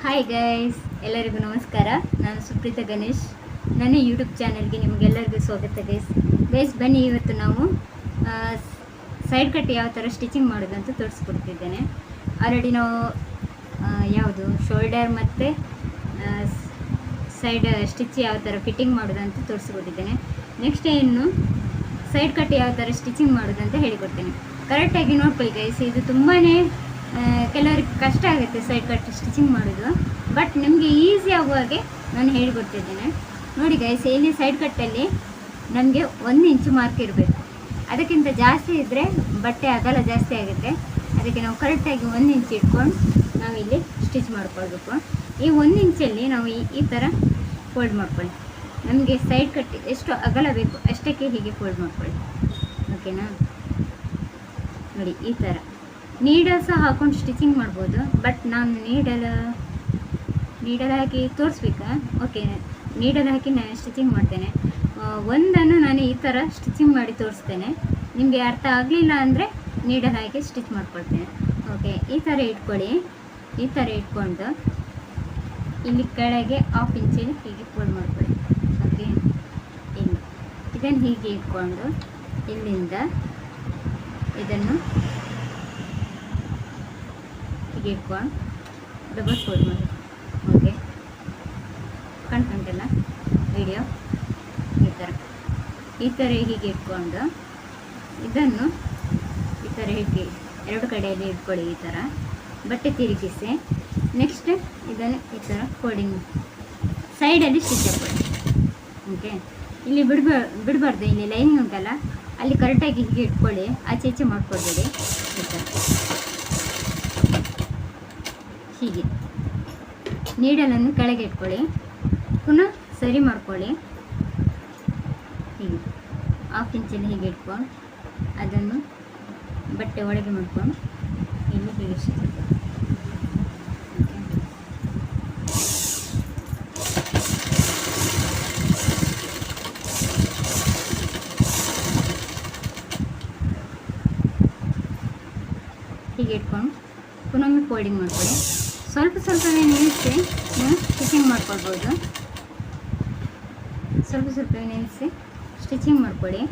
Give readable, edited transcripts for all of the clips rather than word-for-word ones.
Hi guys, ಎಲ್ಲರಿಗೂ ನಮಸ್ಕಾರ. ನಾನು ಸುಪ್ರೀತಾ ಗಣೇಶ್. ನನ್ನ ಯೂಟ್ಯೂಬ್ ಚಾನಲ್ಗೆ ನಿಮಗೆಲ್ಲರಿಗೂ ಸ್ವಾಗತ ಗೈಸ್. ಬನ್ನಿ, ಇವತ್ತು ನಾವು ಸೈಡ್ ಕಟ್ ಯಾವ ಥರ ಸ್ಟಿಚಿಂಗ್ ಮಾಡೋದಂತ ತೋರಿಸ್ಕೊಡ್ತಿದ್ದೇನೆ. ಆಲ್ರೆಡಿ ನಾವು ಯಾವುದು ಶೋಲ್ಡರ್ ಮತ್ತು ಸೈಡ್ ಸ್ಟಿಚ್ ಯಾವ ಥರ ಫಿಟ್ಟಿಂಗ್ ಮಾಡೋದಂತ ತೋರಿಸ್ಕೊಟ್ಟಿದ್ದೇನೆ. ನೆಕ್ಸ್ಟ್ ಇನ್ನು ಸೈಡ್ ಕಟ್ ಯಾವ ಥರ ಸ್ಟಿಚಿಂಗ್ ಮಾಡೋದಂತ ಹೇಳಿಕೊಡ್ತೇನೆ. ಕರೆಕ್ಟಾಗಿ ನೋಡ್ಕೊಳ್ಳಿ ಗೈಸ್. ಇದು ತುಂಬಾ ಕೆಲವರಿಗೆ ಕಷ್ಟ ಆಗುತ್ತೆ ಸೈಡ್ ಕಟ್ ಸ್ಟಿಚಿಂಗ್ ಮಾಡೋದು, ಬಟ್ ನಿಮಗೆ ಈಸಿ ಆಗುವ ಹಾಗೆ ನಾನು ಹೇಳಿಕೊಡ್ತಿದ್ದೇನೆ. ನೋಡಿ ಗೈಸ್, ಇಲ್ಲಿ ಸೈಡ್ ಕಟ್ಟಲ್ಲಿ ನಮಗೆ 1 ಇಂಚು ಮಾರ್ಕ್ ಇರಬೇಕು. ಅದಕ್ಕಿಂತ ಜಾಸ್ತಿ ಇದ್ದರೆ ಬಟ್ಟೆ ಅಗಲ ಜಾಸ್ತಿ ಆಗುತ್ತೆ. ಅದಕ್ಕೆ ನಾವು ಕರೆಕ್ಟಾಗಿ 1 ಇಂಚ್ ಇಟ್ಕೊಂಡು ನಾವು ಇಲ್ಲಿ ಸ್ಟಿಚ್ ಮಾಡ್ಕೊಳ್ಬೇಕು. ಈ 1 ಇಂಚಲ್ಲಿ ನಾವು ಈ ಥರ ಫೋಲ್ಡ್ ಮಾಡ್ಕೊಳ್ಳಿ. ನಮಗೆ ಸೈಡ್ ಕಟ್ ಎಷ್ಟು ಅಗಲ ಬೇಕು ಅಷ್ಟಕ್ಕೆ ಹೀಗೆ ಫೋಲ್ಡ್ ಮಾಡ್ಕೊಳ್ಳಿ. ಓಕೆನಾ? ನೋಡಿ, ಈ ಥರ ನೀಡಲ್ ಸಹ ಹಾಕೊಂಡು ಸ್ಟಿಚಿಂಗ್ ಮಾಡ್ಬೋದು, ಬಟ್ ನಾನು ನೀಡಲ್ ಹಾಕಿ ತೋರಿಸ್ಬೇಕಾ? ಓಕೆ, ನೀಡಲ್ ಹಾಕಿ ನಾನು ಸ್ಟಿಚಿಂಗ್ ಮಾಡ್ತೇನೆ. ಒಂದನ್ನು ನಾನು ಈ ಥರ ಸ್ಟಿಚಿಂಗ್ ಮಾಡಿ ತೋರಿಸ್ತೇನೆ. ನಿಮಗೆ ಅರ್ಥ ಆಗಲಿಲ್ಲ ಅಂದರೆ ನೀಡಲ್ ಹಾಕಿ ಸ್ಟಿಚ್ ಮಾಡ್ಕೊಳ್ತೇನೆ. ಓಕೆ, ಈ ಥರ ಇಟ್ಕೊಳ್ಳಿ. ಈ ಥರ ಇಟ್ಕೊಂಡು ಇಲ್ಲಿ ಕೆಳಗೆ 1/2 ಇಂಚಲ್ಲಿ ಹೀಗೆ ಫೋಲ್ಡ್ ಮಾಡ್ಕೊಳ್ಳಿ. ಓಕೆ, ಇಲ್ಲಿ ಇದನ್ನು ಹೀಗೆ ಇಟ್ಕೊಂಡು ಇಲ್ಲಿಂದ ಇದನ್ನು ಹೀಗೆ ಇಟ್ಕೊಂಡು ಡಬಲ್ ಫೋಲ್ಡ್ ಮಾಡಿ. ಓಕೆ, ಕಾಣ್ತುಂಟಲ್ಲ ವಿಡಿಯೋ? ಈ ಥರ ಹೀಗೆ ಇಟ್ಕೊಂಡು ಇದನ್ನು ಈ ಥರ ಹೀಗೆ 2 ಕಡೆಯಲ್ಲಿ ಇಟ್ಕೊಳ್ಳಿ. ಈ ಥರ ಬಟ್ಟೆ ತಿರುಗಿಸಿ ನೆಕ್ಸ್ಟ್ ಇದನ್ನು ಈ ಥರ ಫೋಲ್ಡಿಂಗ್ ಸೈಡಲ್ಲಿ ಸ್ಟಿಚ್ ಹಾಕ್ಕೊಳ್ಳಿ. ಓಕೆ, ಇಲ್ಲಿ ಬಿಡಬಾರ್ದು. ಇಲ್ಲಿ ಲೈನಿಂಗ್ ಉಂಟಲ್ಲ, ಅಲ್ಲಿ ಕರೆಕ್ಟಾಗಿ ಹೀಗೆ ಇಟ್ಕೊಳ್ಳಿ. ಆಚೆ ಈಚೆ ಮಾಡ್ಕೊಳ್ಬೇಡಿ. ಈ ಥರ ಹೀಗೆ ನೀಡಲನ್ನು ಕೆಳಗೆ ಇಟ್ಕೊಳ್ಳಿ. ಪುನಃ ಸರಿ ಮಾಡ್ಕೊಳ್ಳಿ. ಹೀಗೆ 1/2 ಇಂಚಲ್ಲಿ ಹೀಗೆ ಇಟ್ಕೊಂಡು ಅದನ್ನು ಬಟ್ಟೆ ಒಳಗೆ ಮಾಡ್ಕೊಂಡು ಇಲ್ಲಿ ಹೀಗೆ ಸ್ಟಿಚ್ ಹಾಕ್ಕೊಳ್ಳಿ. ಹೀಗೆ ಇಟ್ಕೊಂಡು ಪುನಃ ಫೋಲ್ಡಿಂಗ್ ಮಾಡ್ಕೊಳ್ಳಿ. ಸ್ವಲ್ಪವೇ ನಿಲ್ಲಿಸಿ ನೀವು ಸ್ಟಿಚಿಂಗ್ ಮಾಡ್ಕೊಳ್ಬೋದು. ಸ್ವಲ್ಪವೇ ನಿಲ್ಲಿಸಿ ಸ್ಟಿಚಿಂಗ್ ಮಾಡ್ಕೊಳ್ಳಿ.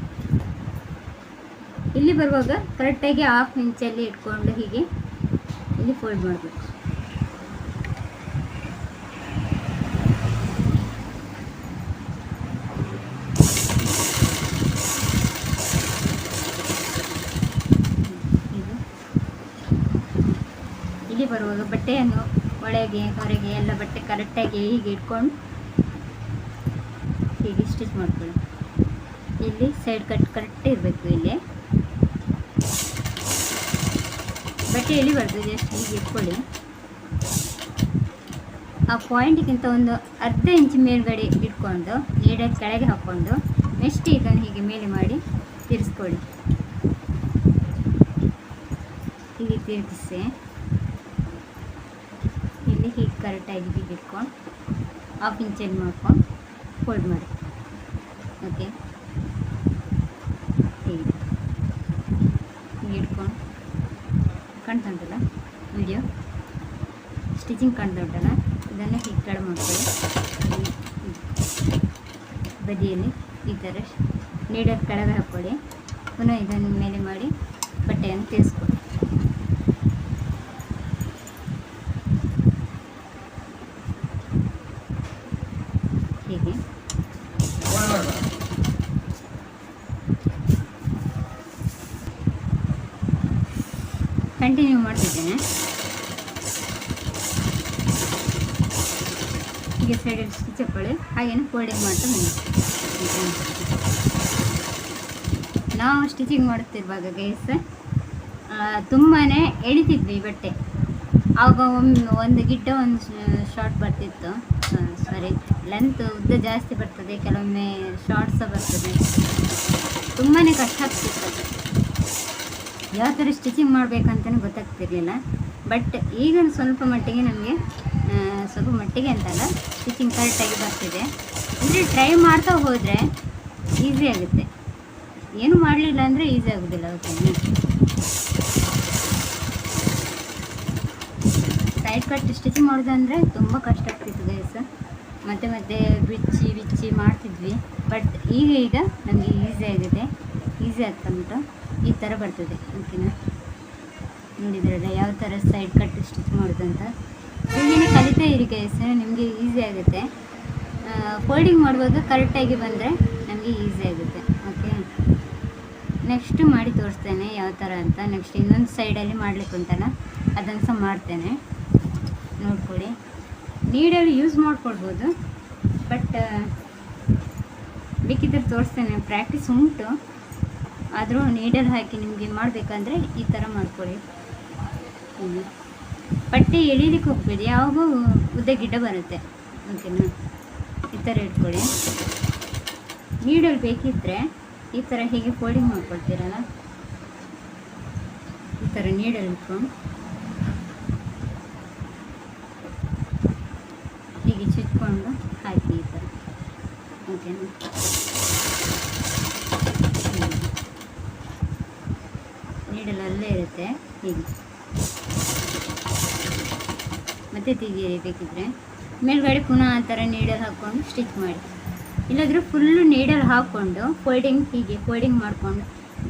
ಇಲ್ಲಿ ಬರುವಾಗ ಕರೆಕ್ಟಾಗಿ 1/2 ಇಂಚಲ್ಲಿ ಇಟ್ಕೊಂಡು ಹೀಗೆ ಇಲ್ಲಿ ಫೋಲ್ಡ್ ಮಾಡಬೇಕು. ಇಲ್ಲಿ ಬರುವಾಗ ಬಟ್ಟೆಯನ್ನು ಒಳಗೆ ಹೊರಗೆ ಎಲ್ಲ ಬಟ್ಟೆ ಕರೆಕ್ಟಾಗಿ ಹೀಗೆ ಇಟ್ಕೊಂಡು ಹೀಗೆ ಸ್ಟಿಚ್ ಮಾಡ್ಕೊಳ್ಳಿ. ಇಲ್ಲಿ ಸೈಡ್ ಕಟ್ ಕರೆಕ್ಟ್ ಇರಬೇಕು. ಇಲ್ಲಿ ಬಟ್ಟೆ ಎಳಿಬಾರ್ದು, ಜಸ್ಟ್ ಹೀಗೆ ಇಟ್ಕೊಳ್ಳಿ. ಆ ಪಾಯಿಂಟ್ಗಿಂತ ಒಂದು 1/2 ಇಂಚ್ ಮೇಲ್ಗಡೆ ಇಟ್ಕೊಂಡು ನೀಡಲ್ ಕೆಳಗೆ ಹಾಕ್ಕೊಂಡು ನೆಕ್ಸ್ಟ್ ಇದನ್ನು ಹೀಗೆ ಮೇಲೆ ಮಾಡಿ ತಿರ್ಸ್ಕೊಳ್ಳಿ. ಹೀಗೆ ತಿರುಗಿಸಿ ಇಲ್ಲಿ ಹೀಗೆ ಕರೆಕ್ಟಾಗಿ ಹೀಗೆ ಇಟ್ಕೊಂಡು 1/2 ಇಂಚಲ್ಲಿ ಮಾಡ್ಕೊಂಡು ಫೋಲ್ಡ್ ಮಾಡಿ. ಓಕೆ, ಹೀಗೆ ಇಟ್ಕೊಂಡು ಕಾಣ್ತುಂಟಲ್ಲ ವಿಡಿಯೋ? ಸ್ಟಿಚಿಂಗ್ ಕಾಣ್ತುಂಟಲ್ಲ? ಇದನ್ನು ಹೀಗೆ ಕೆಳಗೆ ಮಾಡ್ಕೊಳ್ಳಿ. ಬದಿಯಲ್ಲಿ ಈ ಥರ ನೀಡಲ್ ಕೆಳಗೆ ಹಾಕ್ಕೊಳ್ಳಿ. ಪುನಃ ಇದನ್ನು ಮೇಲೆ ಮಾಡಿ ಬಟ್ಟೆಯನ್ನು ತಿರ್ಸ್ಕೊಳ್ಳಿ. ಹೀಗೆ ಕಂಟಿನ್ಯೂ ಮಾಡ್ತಿದ್ದೇನೆ. ಹೀಗೆ ಸೈಡಲ್ಲಿ ಸ್ಟಿಚ್ ಹಾಕ್ಕೊಳ್ಳಿ. ಹಾಗೇನೆ ಫೋಲ್ಡಿಂಗ್ ಮಾಡ್ತಾ ಬನ್ನಿ. ನಾವು ಸ್ಟಿಚಿಂಗ್ ಮಾಡುತ್ತಿರುವಾಗ ಗೈಸ್ ತುಂಬಾ ಎಳಿತಿದ್ವಿ ಬಟ್ಟೆ. ಆವಾಗ ಒಂದು ಗಿಡ್ಡ ಒಂದು ಶಾರ್ಟ್ ಬರ್ತಿತ್ತು. ಸಾರಿ, ಲೆಂತ್ ಉದ್ದ ಜಾಸ್ತಿ ಬರ್ತದೆ, ಕೆಲವೊಮ್ಮೆ ಶಾರ್ಟ್ ಸಹ ಬರ್ತದೆ. ತುಂಬಾ ಕಷ್ಟ ಆಗ್ತಿತ್ತು. ಯಾವ ಥರ ಸ್ಟಿಚಿಂಗ್ ಮಾಡಬೇಕಂತಲೇ ಗೊತ್ತಾಗ್ತಿರ್ಲಿಲ್ಲ. ಬಟ್ ಈಗ ಸ್ವಲ್ಪ ಮಟ್ಟಿಗೆ ನಮಗೆ ಸ್ವಲ್ಪ ಮಟ್ಟಿಗೆ ಅಂತಲ್ಲ, ಸ್ಟಿಚಿಂಗ್ ಕರೆಕ್ಟಾಗಿ ಬರ್ತಿದೆ. ಅಂದರೆ ಟ್ರೈ ಮಾಡ್ತಾ ಹೋದರೆ ಈಸಿ ಆಗುತ್ತೆ. ಏನು ಮಾಡಲಿಲ್ಲ ಅಂದರೆ ಈಸಿ ಆಗೋದಿಲ್ಲ. ಓಕೆ, ಸೈಡ್ ಕಟ್ ಸ್ಟಿಚಿಂಗ್ ಮಾಡೋದಂದರೆ ತುಂಬ ಕಷ್ಟ ಆಗ್ತಿತ್ತು ಗೈಸ್. ಮತ್ತೆ ಮತ್ತೆ ಬಿಚ್ಚಿ ಮಾಡ್ತಿದ್ವಿ. ಬಟ್ ಈಗ ನಮಗೆ ಈಸಿ ಆಗಿದೆ, ಈಸಿ ಆಗ್ತಂದ್ಬಿಟ್ಟು ಈ ಥರ ಬರ್ತದೆ. ಓಕೆನಾ, ನೋಡಿದ್ರಲ್ಲ ಯಾವ ಥರ ಸೈಡ್ ಕಟ್ ಸ್ಟಿಚ್ ಮಾಡೋದಂತ. ಹೀಗೇನೆ ಕಲಿತಾ ಇರಿ ಗೈಸ್, ನಿಮಗೆ ಈಸಿ ಆಗುತ್ತೆ. ಫೋಲ್ಡಿಂಗ್ ಮಾಡುವಾಗ ಕರೆಕ್ಟಾಗಿ ಬಂದರೆ ನಮಗೆ ಈಸಿ ಆಗುತ್ತೆ. ಓಕೆ, ನೆಕ್ಸ್ಟ್ ಮಾಡಿ ತೋರಿಸ್ತೇನೆ ಯಾವ ಥರ ಅಂತ. ನೆಕ್ಸ್ಟ್ ಇನ್ನೊಂದು ಸೈಡಲ್ಲಿ ಮಾಡಲಿಕ್ಕೆ ಉಂಟಲ್ಲ, ಅದನ್ನು ಸಹ ಮಾಡ್ತೇನೆ, ನೋಡ್ಕೊಳ್ಳಿ. ನೀಡಲ್ಲಿ ಯೂಸ್ ಮಾಡ್ಕೊಳ್ಬೋದು, ಬಟ್ ಬೇಕಿದ್ದರೆ ತೋರಿಸ್ತೇನೆ. ಪ್ರಾಕ್ಟೀಸ್ ಉಂಟು, ಆದರೂ ನೀಡಲ್ಲಿ ಹಾಕಿ ನಿಮಗೆ ಮಾಡಬೇಕಂದ್ರೆ ಈ ಥರ ಮಾಡ್ಕೊಳ್ಳಿ. ಪಟ್ಟಿ ಎಳೀಲಿಕ್ಕೆ ಹೋಗ್ಬೇಡಿ, ಯಾವಾಗೂ ಉದ್ದ ಗಿಡ್ಡ ಬರುತ್ತೆ. ಓಕೆನಾ, ಈ ಥರ ಇಟ್ಕೊಳ್ಳಿ. ನೀಡಲ್ಲಿ ಬೇಕಿದ್ದರೆ ಈ ಥರ ಹೀಗೆ ಫೋಲ್ಡಿಂಗ್ ಮಾಡ್ಕೊಳ್ತೀರಲ್ಲ, ಈ ಥರ ನೀಡಲ್ಲಿ ಇಟ್ಕೊಂಡು ಹೀಗೆ ಚುಚ್ಕೊಂಡು ಹಾಕಿ ಈ ಥರ. ಓಕೆನಾ, ನೀಡಲ್ ಅಲ್ಲೇ ಇರುತ್ತೆ. ಹೀಗೆ ಮತ್ತೆ ತೆಗೀರಿ. ಬೇಕಿದ್ರೆ ಮೇಲ್ಗಡೆ ಪುನಃ ಆ ಥರ ನೀಡಲ್ ಹಾಕ್ಕೊಂಡು ಸ್ಟಿಚ್ ಮಾಡಿ. ಇಲ್ಲಾಂದರೆ ಫುಲ್ಲು ನೀಡಲ್ ಹಾಕ್ಕೊಂಡು ಹೀಗೆ ಫೋಲ್ಡಿಂಗ್ ಮಾಡಿಕೊಂಡು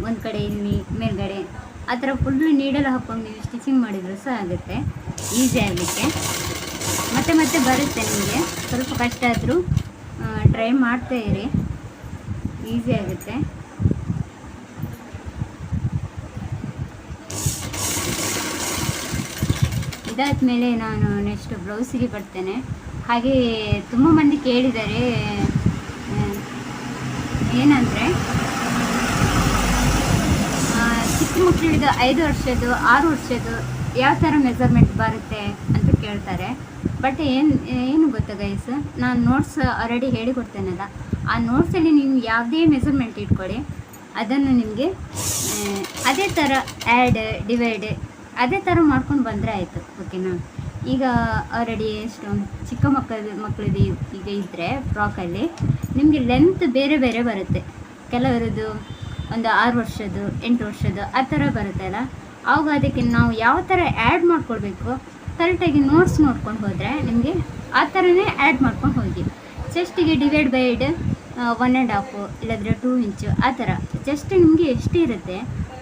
ಒಂದು ಕಡೆ ಇಲ್ಲಿ ಮೇಲ್ಗಡೆ ಆ ಥರ ಫುಲ್ಲು ನೀಡಲ್ ಹಾಕ್ಕೊಂಡು ನೀವು ಸ್ಟಿಚಿಂಗ್ ಮಾಡಿದರೂ ಸಹ ಆಗುತ್ತೆ, ಈಸಿ ಆಗಲಿಕ್ಕೆ. ಮತ್ತೆ ಮತ್ತೆ ಬರುತ್ತೆ ನಿಮಗೆ. ಸ್ವಲ್ಪ ಕಷ್ಟ ಆದರೂ ಟ್ರೈ ಮಾಡ್ತಾ ಇರಿ, ಈಸಿ ಆಗುತ್ತೆ. ಇದಾದಮೇಲೆ ನಾನು ನೆಕ್ಸ್ಟ್ ಬ್ಲೌಸಿಗೆ ಬರ್ತೇನೆ. ಹಾಗೆ ತುಂಬ ಮಂದಿ ಕೇಳಿದ್ದಾರೆ, ಏನಂದರೆ ಚಿಕ್ಕ ಮಕ್ಕಳಿಗೆ 5 ವರ್ಷದ್ದು 6 ವರ್ಷದ್ದು ಯಾವ ಥರ ಮೆಜರ್ಮೆಂಟ್ ಬರುತ್ತೆ ಅಂತ ಕೇಳ್ತಾರೆ. ಬಟ್ ಏನು ಗೊತ್ತಾ ಗೈಸ್, ನಾನು ನೋಟ್ಸ್ ಆಲ್ರೆಡಿ ಹೇಳಿಕೊಡ್ತೇನಲ್ಲ, ಆ ನೋಟ್ಸಲ್ಲಿ ನೀವು ಯಾವುದೇ ಮೆಜರ್ಮೆಂಟ್ ಇಟ್ಕೊಳ್ಳಿ, ಅದನ್ನು ನಿಮಗೆ ಅದೇ ಥರ ಆ್ಯಡ್ ಡಿವೈಡ್ ಅದೇ ಥರ ಮಾಡ್ಕೊಂಡು ಬಂದರೆ ಆಯಿತು. ಓಕೆನಾ, ಈಗ ಆಲ್ರೆಡಿ ಎಷ್ಟು ಚಿಕ್ಕ ಮಕ್ಕಳದ್ದು ಈಗ ಇದ್ದರೆ ಫ್ರಾಕಲ್ಲಿ ನಿಮಗೆ ಲೆಂತ್ ಬೇರೆ ಬೇರೆ ಬರುತ್ತೆ. ಕೆಲವರದ್ದು ಒಂದು 6 ವರ್ಷದ್ದು 8 ವರ್ಷದ್ದು ಆ ಥರ ಬರುತ್ತಲ್ಲ, ಆವಾಗ ಅದಕ್ಕೆ ನಾವು ಯಾವ ಥರ ಆ್ಯಡ್ ಮಾಡ್ಕೊಳ್ಬೇಕು ಕರೆಕ್ಟಾಗಿ ನೋಟ್ಸ್ ನೋಡ್ಕೊಂಡು ಹೋದರೆ ನಿಮಗೆ ಆ ಥರನೇ ಆ್ಯಡ್ ಮಾಡ್ಕೊಂಡು ಹೋಗಿ. ಚೆಸ್ಟಿಗೆ ಡಿವೈಡ್ ಬೈಡ್ 1.5 ಇಲ್ಲಾಂದರೆ 2 ಇಂಚು ಆ ಥರ ಚೆಸ್ಟ್ ನಿಮಗೆ ಎಷ್ಟು ಇರುತ್ತೆ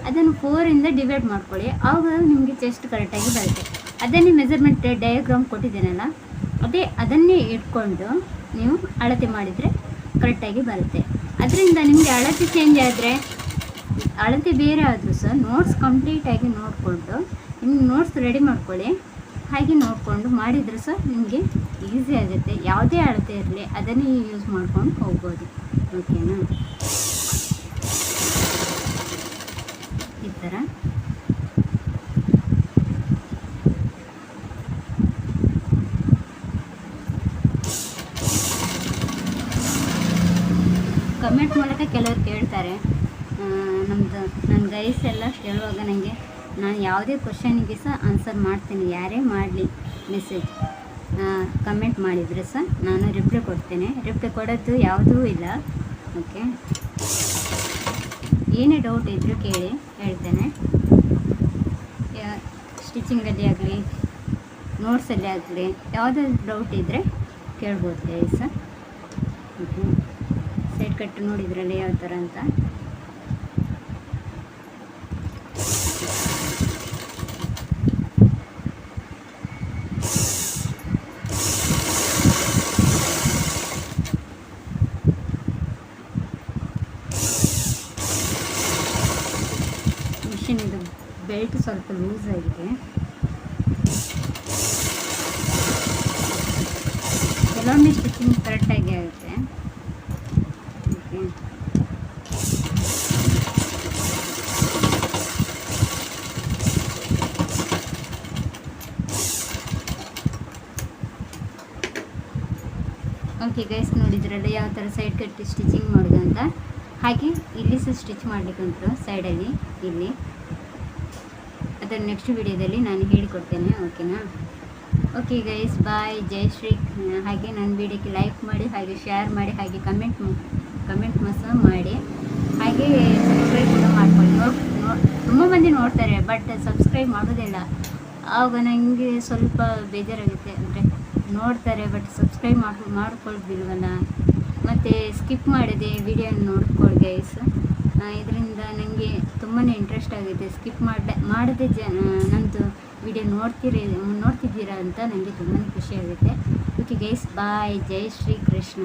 ಅದನ್ನು 4ಇಂದ ಡಿವೈಡ್ ಮಾಡ್ಕೊಳ್ಳಿ, ಆವಾಗ ನಿಮಗೆ ಚೆಸ್ಟ್ ಕರೆಕ್ಟಾಗಿ ಬರುತ್ತೆ. ಅದನ್ನೇ ಮೆಜರ್ಮೆಂಟ್ ಡಯಾಗ್ರಾಮ್ ಕೊಟ್ಟಿದ್ದೇನಲ್ಲ, ಅದನ್ನೇ ಇಟ್ಕೊಂಡು ನೀವು ಅಳತೆ ಮಾಡಿದರೆ ಕರೆಕ್ಟಾಗಿ ಬರುತ್ತೆ. ಅದರಿಂದ ನಿಮಗೆ ಅಳತೆ ಚೇಂಜ್ ಆದರೆ, ಅಳತೆ ಬೇರೆ ಆದರೂ ಸಹ ನೋಟ್ಸ್ ಕಂಪ್ಲೀಟಾಗಿ ನೋಡಿಕೊಂಡು ನಿಮ್ಗೆ ನೋಟ್ಸ್ ರೆಡಿ ಮಾಡ್ಕೊಳ್ಳಿ. ಹಾಗೆ ನೋಡಿಕೊಂಡು ಮಾಡಿದರೂ ಸಹ ನಿಮಗೆ ಈಸಿ ಆಗುತ್ತೆ. ಯಾವುದೇ ಅಳತೆ ಇರಲಿ ಅದನ್ನೇ ಯೂಸ್ ಮಾಡ್ಕೊಂಡು ಹೋಗ್ಬೋದು. ಓಕೆನಾ, ಈ ಥರ ಕಮೆಂಟ್ ಮೂಲಕ ಕೆಲವರು ಕೇಳ್ತಾರೆ. ನನ್ನ ಗೈಸ್ ಎಲ್ಲ ಕೇಳುವಾಗ ನನಗೆ ನಾನು ಯಾವುದೇ ಕ್ವಶನಿಗೆ ಸಹ ಆನ್ಸರ್ ಮಾಡ್ತೀನಿ. ಯಾರೇ ಮಾಡಲಿ ಮೆಸೇಜ್ ಕಮೆಂಟ್ ಮಾಡಿದರೆ ಸಹ ನಾನು ರಿಪ್ಲೈ ಕೊಡ್ತೇನೆ. ರಿಪ್ಲೈ ಕೊಡೋದು ಯಾವುದೂ ಇಲ್ಲ. ಓಕೆ, ಏನೇ ಡೌಟ್ ಇದ್ದರೂ ಕೇಳಿ, ಹೇಳ್ತೇನೆ. ಸ್ಟಿಚಿಂಗಲ್ಲಿ ಆಗಲಿ ನೋಟ್ಸಲ್ಲಿ ಆಗಲಿ ಯಾವುದಾದ್ರು ಡೌಟ್ ಇದ್ದರೆ ಕೇಳ್ಬೋದು ಗೈಸ್. ಓಕೆ, ಸೈಡ್ ಕಟ್ ನೋಡಿದ್ರಲ್ಲಿ ಯಾವ ಥರ ಅಂತ. ಮಿಷಿನಿದು ಬೆಲ್ಟ್ ಸ್ವಲ್ಪ ಲೂಸ್ ಆಗಿದೆ. ಕೆಲವೊಮ್ಮೆ ಸ್ಟಿಚಿಂಗ್ ಕರೆಕ್ಟಾಗಿ ಆಗುತ್ತೆ. ಓಕೆ, ಓಕೆ ಗೈಸ್, ನೋಡಿದ್ರಲ್ಲ ಯಾವ ಥರ ಸೈಡ್ ಕಟ್ ಸ್ಟಿಚಿಂಗ್ ಮಾಡೋದು ಅಂತ. ಹಾಗೆ ಇಲ್ಲಿ ಸಹ ಸ್ಟಿಚ್ ಮಾಡಲಿಕ್ಕೆ ಉಂಟು ಸೈಡಲ್ಲಿ, ಇಲ್ಲಿ ಅದನ್ನು ನೆಕ್ಸ್ಟ್ ವಿಡಿಯೋದಲ್ಲಿ ನಾನು ಹೇಳಿಕೊಡ್ತೇನೆ. ಓಕೆನಾ, ಓಕೆ ಗೈಸ್, ಬಾಯ್, ಜೈ ಶ್ರೀ. ಹಾಗೆ ನನ್ನ ವಿಡಿಯೋಕ್ಕೆ ಲೈಕ್ ಮಾಡಿ, ಹಾಗೆ ಶೇರ್ ಮಾಡಿ, ಹಾಗೆ ಕಮೆಂಟ್ ಸಹ ಮಾಡಿ, ಹಾಗೆ ಸಬ್ಸ್ಕ್ರೈಬ್ ಕೂಡ ಮಾಡ್ಕೊಳ್ಳಿ. ತುಂಬ ಮಂದಿ ನೋಡ್ತಾರೆ ಬಟ್ ಸಬ್ಸ್ಕ್ರೈಬ್ ಮಾಡೋದಿಲ್ಲ. ಆವಾಗ ನನಗೆ ಸ್ವಲ್ಪ ಬೇಜಾರಾಗುತ್ತೆ, ಅಂದರೆ ನೋಡ್ತಾರೆ ಬಟ್ ಸಬ್ಸ್ಕ್ರೈಬ್ ಮಾಡ್ಕೊಳ್ಬಿಲ್ವಲ್ಲ, ಮತ್ತು ಸ್ಕಿಪ್ ಮಾಡಿದೆ ವಿಡಿಯೋನ ನೋಡ್ಕೊಳ್ಳಿ ಗೈಸ್. ಇದರಿಂದ ನನಗೆ ತುಂಬಾ ಇಂಟ್ರೆಸ್ಟ್ ಆಗುತ್ತೆ. ಸ್ಕಿಪ್ ಮಾಡದೆ ನಂದು ವಿಡಿಯೋ ನೋಡ್ತಿದ್ದೀರಾ ಅಂತ ನನಗೆ ತುಂಬಾ ಖುಷಿ ಆಗುತ್ತೆ. ಓಕೆ ಗೈಸ್, ಬಾಯ್. ಜೈ ಶ್ರೀ ಕೃಷ್ಣ.